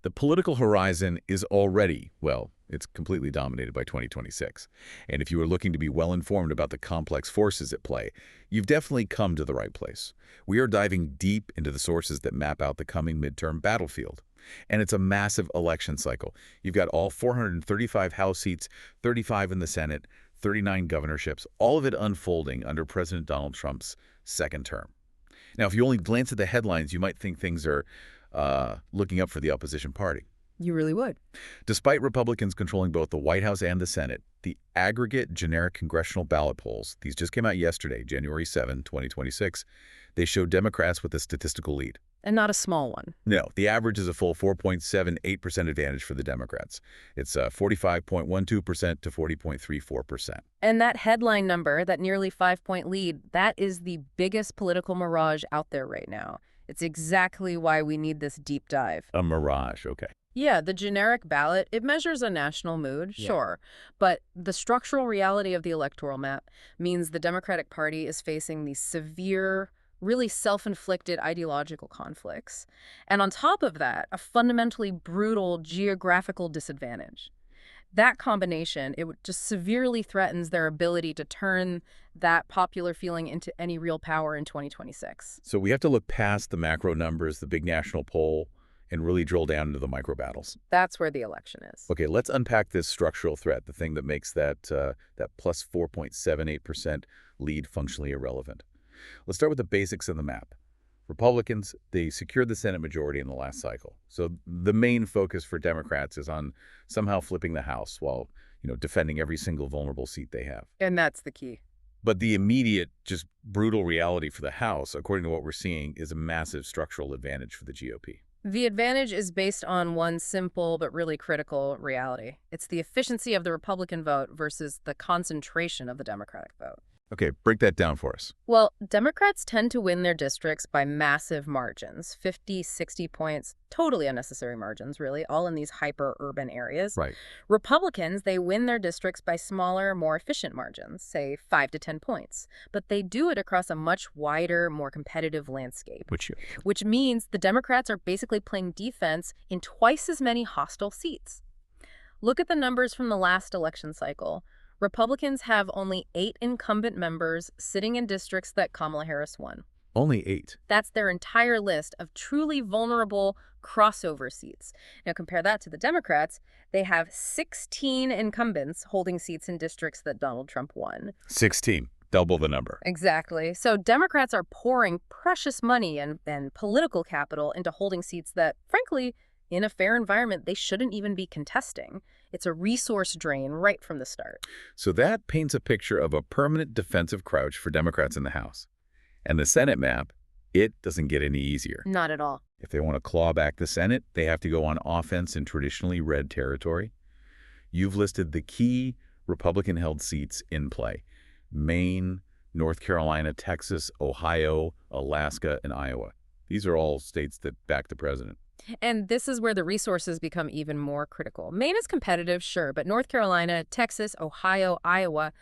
The political horizon is already, well, it's completely dominated by 2026. And if you are looking to be well-informed about the complex forces at play, you've definitely come to the right place. We are diving deep into the sources that map out the coming midterm battlefield. And it's a massive election cycle. You've got all 435 House seats, 35 in the Senate, 39 governorships, all of it unfolding under President Donald Trump's second term. Now, if you only glance at the headlines, you might think things are looking up for the opposition party. You really would. Despite Republicans controlling both the White House and the Senate, the aggregate generic congressional ballot polls, these just came out yesterday, January 7, 2026, they show Democrats with a statistical lead. And not a small one. No, the average is a full 4.78% advantage for the Democrats. It's 45.12% to 40.34%. And that headline number, that nearly 5-point lead, that is the biggest political mirage out there right now. It's exactly why we need this deep dive. A mirage, okay. Yeah, the generic ballot, it measures a national mood, sure. But the structural reality of the electoral map means the Democratic Party is facing these severe, really self-inflicted ideological conflicts. And on top of that, a fundamentally brutal geographical disadvantage. That combination, it just severely threatens their ability to turn that popular feeling into any real power in 2026. So we have to look past the macro numbers, the big national poll, and really drill down into the micro battles. That's where the election is. Okay, let's unpack this structural threat, the thing that makes that plus 4.78% lead functionally irrelevant. Let's start with the basics of the map. Republicans, they secured the Senate majority in the last cycle. So the main focus for Democrats is on somehow flipping the House while, defending every single vulnerable seat they have. And that's the key. But the immediate, just brutal reality for the House, according to what we're seeing, is a massive structural advantage for the GOP. The advantage is based on one simple but really critical reality. It's the efficiency of the Republican vote versus the concentration of the Democratic vote. Okay, break that down for us. Well, Democrats tend to win their districts by massive margins, 50, 60 points, totally unnecessary margins, really, all in these hyper-urban areas. Right. Republicans, they win their districts by smaller, more efficient margins, say 5 to 10 points. But they do it across a much wider, more competitive landscape. Which means the Democrats are basically playing defense in twice as many hostile seats. Look at the numbers from the last election cycle. Republicans have only 8 incumbent members sitting in districts that Kamala Harris won. Only 8? That's their entire list of truly vulnerable crossover seats. Now compare that to the Democrats. They have 16 incumbents holding seats in districts that Donald Trump won. 16. Double the number. Exactly. So Democrats are pouring precious money and political capital into holding seats that, frankly, in a fair environment, they shouldn't even be contesting. It's a resource drain right from the start. So that paints a picture of a permanent defensive crouch for Democrats in the House. And the Senate map, it doesn't get any easier. Not at all. If they want to claw back the Senate, they have to go on offense in traditionally red territory. You've listed the key Republican-held seats in play: Maine, North Carolina, Texas, Ohio, Alaska, and Iowa. These are all states that back the president. And this is where the resources become even more critical. Maine is competitive, sure, but North Carolina, Texas, Ohio, Iowa,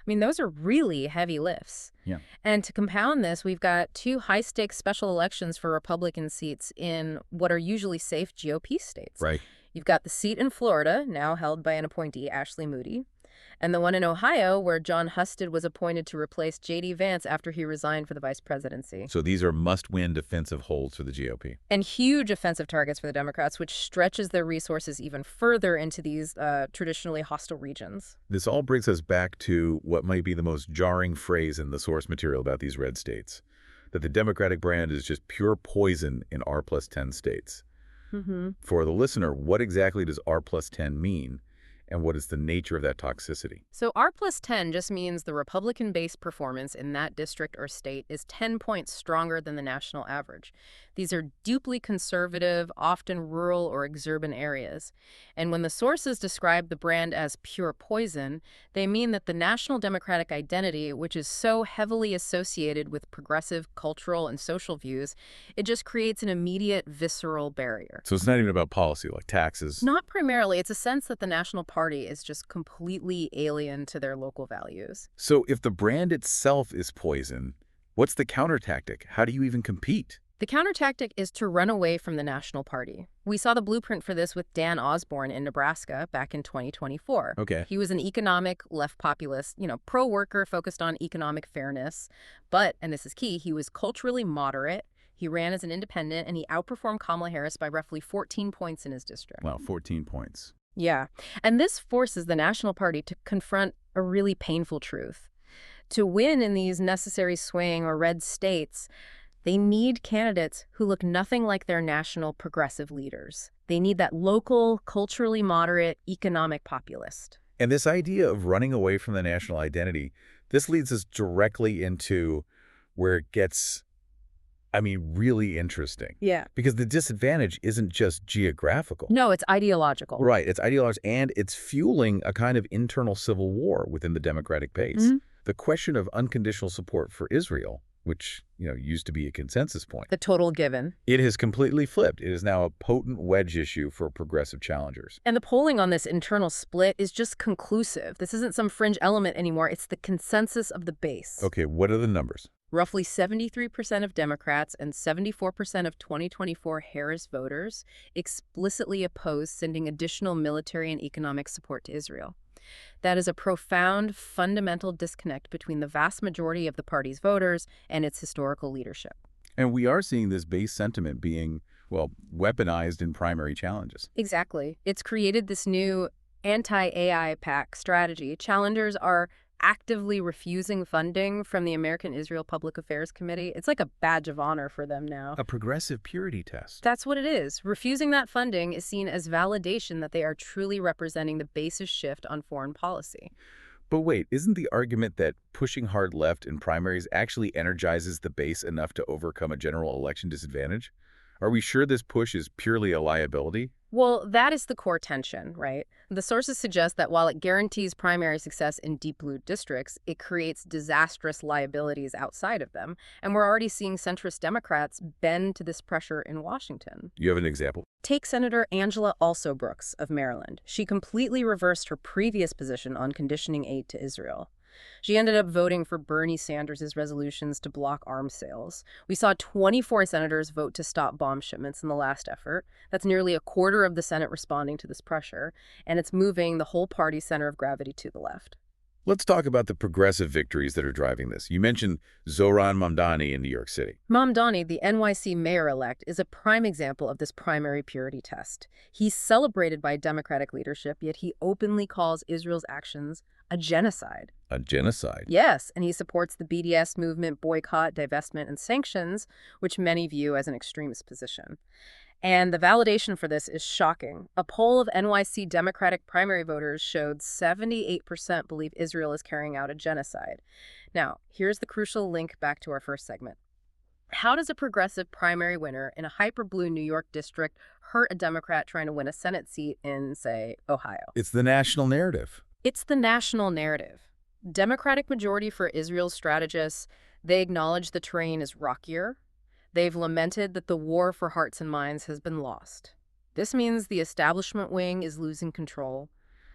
those are really heavy lifts. Yeah. And to compound this, we've got 2 high-stakes special elections for Republican seats in what are usually safe GOP states. Right. You've got the seat in Florida, now held by an appointee, Ashley Moody, and the one in Ohio, where John Husted was appointed to replace J.D. Vance after he resigned for the vice presidency. So these are must-win defensive holds for the GOP. And huge offensive targets for the Democrats, which stretches their resources even further into these traditionally hostile regions. This all brings us back to what might be the most jarring phrase in the source material about these red states, that the Democratic brand is just pure poison in R+10 states. Mm-hmm. For the listener, what exactly does R+10 mean? And what is the nature of that toxicity? So R+10 just means the Republican-based performance in that district or state is 10 points stronger than the national average. These are deeply conservative, often rural or exurban areas. And when the sources describe the brand as pure poison, they mean that the national Democratic identity, which is so heavily associated with progressive cultural and social views, it just creates an immediate visceral barrier. So it's not even about policy, like taxes? Not primarily. It's a sense that the national party is just completely alien to their local values. So if the brand itself is poison, what's the counter tactic? How do you even compete? The countertactic is to run away from the national party. We saw the blueprint for this with Dan Osborne in Nebraska back in 2024. Okay. He was an economic left populist, pro-worker focused on economic fairness. But, and this is key, he was culturally moderate. He ran as an independent, and he outperformed Kamala Harris by roughly 14 points in his district. Wow, 14 points. Yeah. And this forces the national party to confront a really painful truth. To win in these necessary swing or red states, they need candidates who look nothing like their national progressive leaders. They need that local, culturally moderate, economic populist. And this idea of running away from the national identity, this leads us directly into where it gets, really interesting. Yeah. Because the disadvantage isn't just geographical. No, it's ideological. Right. It's ideological, and it's fueling a kind of internal civil war within the Democratic base. Mm-hmm. The question of unconditional support for Israel, which, used to be a consensus point. The total given. It has completely flipped. It is now a potent wedge issue for progressive challengers. And the polling on this internal split is just conclusive. This isn't some fringe element anymore. It's the consensus of the base. Okay, what are the numbers? Roughly 73% of Democrats and 74% of 2024 Harris voters explicitly oppose sending additional military and economic support to Israel. That is a profound, fundamental disconnect between the vast majority of the party's voters and its historical leadership. And we are seeing this base sentiment being, weaponized in primary challenges. Exactly. It's created this new anti-AIPAC strategy. Challengers are actively refusing funding from the American Israel Public Affairs Committee. It's like a badge of honor for them now. A progressive purity test. That's what it is. Refusing that funding is seen as validation that they are truly representing the base's shift on foreign policy. But wait, isn't the argument that pushing hard left in primaries actually energizes the base enough to overcome a general election disadvantage? Are we sure this push is purely a liability? Well, that is the core tension, right? The sources suggest that while it guarantees primary success in deep blue districts, it creates disastrous liabilities outside of them. And we're already seeing centrist Democrats bend to this pressure in Washington. You have an example? Take Senator Angela Alsobrooks of Maryland. She completely reversed her previous position on conditioning aid to Israel. She ended up voting for Bernie Sanders' resolutions to block arms sales. We saw 24 senators vote to stop bomb shipments in the last effort. That's nearly a quarter of the Senate responding to this pressure, and it's moving the whole party's center of gravity to the left. Let's talk about the progressive victories that are driving this. You mentioned Zohran Mamdani in New York City. Mamdani, the NYC mayor-elect, is a prime example of this primary purity test. He's celebrated by Democratic leadership, yet he openly calls Israel's actions a genocide. A genocide? Yes, and he supports the BDS movement, boycott, divestment, and sanctions, which many view as an extremist position. And the validation for this is shocking. A poll of NYC Democratic primary voters showed 78% believe Israel is carrying out a genocide. Now, here's the crucial link back to our first segment. How does a progressive primary winner in a hyper-blue New York district hurt a Democrat trying to win a Senate seat in, say, Ohio? It's the national narrative. It's the national narrative. Democratic majority for Israel's strategists, they acknowledge the terrain is rockier. They've lamented that the war for hearts and minds has been lost. This means the establishment wing is losing control.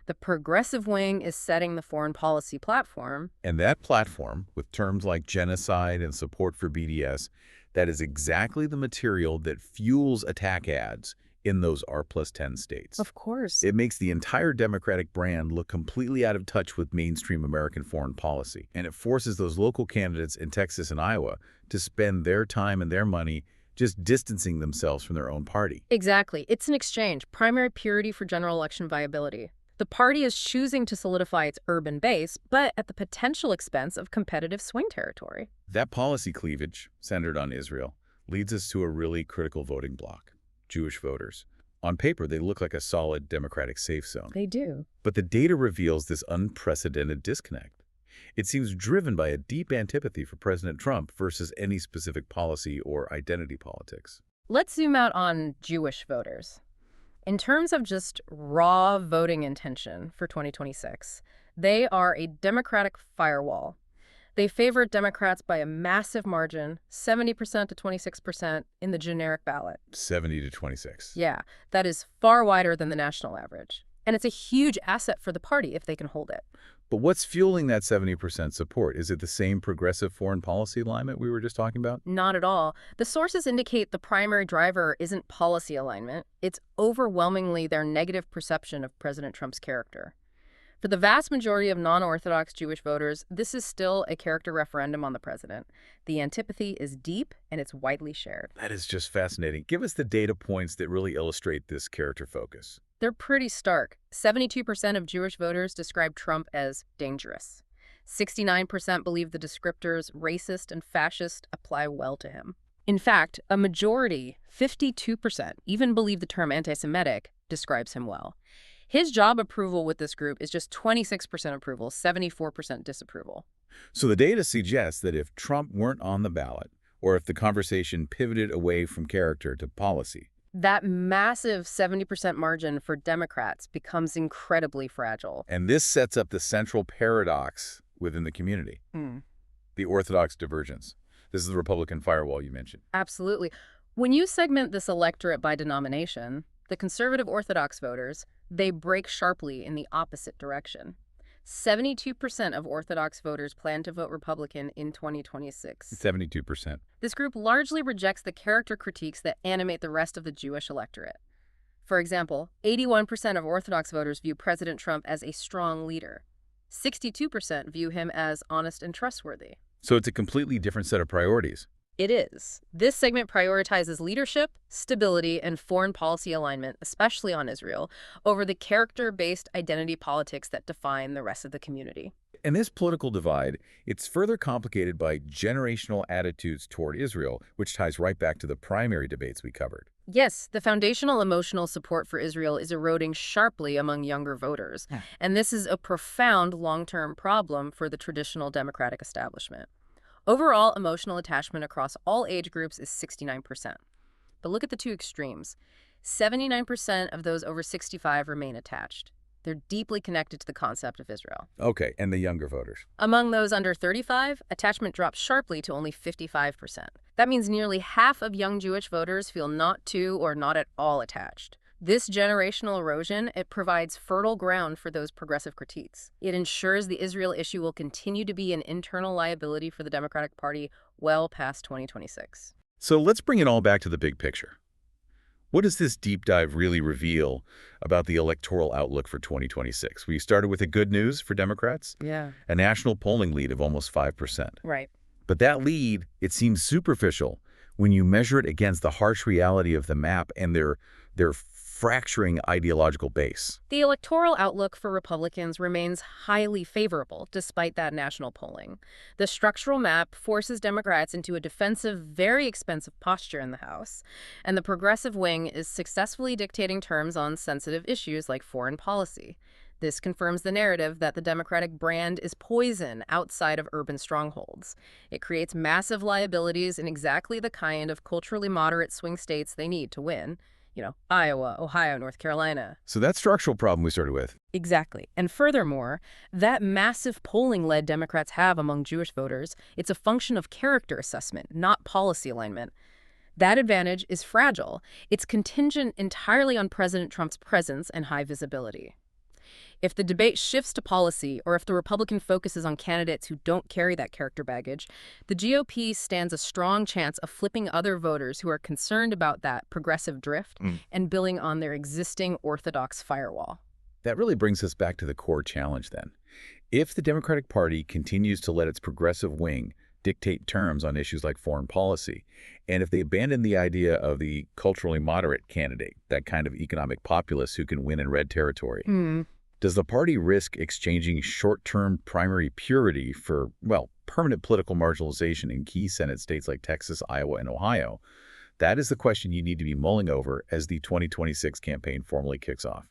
The progressive wing is setting the foreign policy platform. And that platform, with terms like genocide and support for BDS, that is exactly the material that fuels attack ads in those R+10 states. Of course. It makes the entire Democratic brand look completely out of touch with mainstream American foreign policy. And it forces those local candidates in Texas and Iowa to spend their time and their money just distancing themselves from their own party. Exactly. It's an exchange. Primary purity for general election viability. The party is choosing to solidify its urban base, but at the potential expense of competitive swing territory. That policy cleavage, centered on Israel, leads us to a really critical voting bloc. Jewish voters. On paper, they look like a solid Democratic safe zone. They do. But the data reveals this unprecedented disconnect. It seems driven by a deep antipathy for President Trump versus any specific policy or identity politics. Let's zoom out on Jewish voters. In terms of just raw voting intention for 2026, they are a Democratic firewall. They favored Democrats by a massive margin, 70% to 26% in the generic ballot. 70 to 26. Yeah, that is far wider than the national average. And it's a huge asset for the party if they can hold it. But what's fueling that 70% support? Is it the same progressive foreign policy alignment we were just talking about? Not at all. The sources indicate the primary driver isn't policy alignment. It's overwhelmingly their negative perception of President Trump's character. For the vast majority of non-Orthodox Jewish voters, this is still a character referendum on the president. The antipathy is deep and it's widely shared. That is just fascinating. Give us the data points that really illustrate this character focus. They're pretty stark. 72% of Jewish voters describe Trump as dangerous. 69% believe the descriptors racist and fascist apply well to him. In fact, a majority, 52%, even believe the term anti-Semitic describes him well. His job approval with this group is just 26% approval, 74% disapproval. So the data suggests that if Trump weren't on the ballot, or if the conversation pivoted away from character to policy, that massive 70% margin for Democrats becomes incredibly fragile. and this sets up the central paradox within the community, the Orthodox divergence. This is the Republican firewall you mentioned. Absolutely. When you segment this electorate by denomination, the conservative Orthodox voters, they break sharply in the opposite direction. 72% of Orthodox voters plan to vote Republican in 2026. 72%. This group largely rejects the character critiques that animate the rest of the Jewish electorate. For example, 81% of Orthodox voters view President Trump as a strong leader. 62% view him as honest and trustworthy. So it's a completely different set of priorities. It is. This segment prioritizes leadership, stability, and foreign policy alignment, especially on Israel, over the character-based identity politics that define the rest of the community. And this political divide, it's further complicated by generational attitudes toward Israel, which ties right back to the primary debates we covered. Yes, the foundational emotional support for Israel is eroding sharply among younger voters. And this is a profound long-term problem for the traditional Democratic establishment. Overall, emotional attachment across all age groups is 69%. But look at the two extremes. 79% of those over 65 remain attached. They're deeply connected to the concept of Israel. Okay, and the younger voters. Among those under 35, attachment drops sharply to only 55%. That means nearly half of young Jewish voters feel not too or not at all attached. This generational erosion, it provides fertile ground for those progressive critiques. It ensures the Israel issue will continue to be an internal liability for the Democratic Party well past 2026. So let's bring it all back to the big picture. What does this deep dive really reveal about the electoral outlook for 2026? We started with the good news for Democrats, a national polling lead of almost 5%. Right. But that lead, it seems superficial when you measure it against the harsh reality of the map and their fracturing ideological base. The electoral outlook for Republicans remains highly favorable despite that national polling. The structural map forces Democrats into a defensive, very expensive posture in the House, and the progressive wing is successfully dictating terms on sensitive issues like foreign policy. This confirms the narrative that the Democratic brand is poison outside of urban strongholds. It creates massive liabilities in exactly the kind of culturally moderate swing states they need to win. Iowa, Ohio, North Carolina. So that structural problem we started with. Exactly. And furthermore, that massive polling lead Democrats have among Jewish voters, it's a function of character assessment, not policy alignment. That advantage is fragile. It's contingent entirely on President Trump's presence and high visibility. If the debate shifts to policy, or if the Republican focuses on candidates who don't carry that character baggage, the GOP stands a strong chance of flipping other voters who are concerned about that progressive drift and building on their existing orthodox firewall. That really brings us back to the core challenge then. If the Democratic Party continues to let its progressive wing dictate terms on issues like foreign policy, and if they abandon the idea of the culturally moderate candidate, that kind of economic populist who can win in red territory, does the party risk exchanging short-term primary purity for, permanent political marginalization in key Senate states like Texas, Iowa, and Ohio? That is the question you need to be mulling over as the 2026 campaign formally kicks off.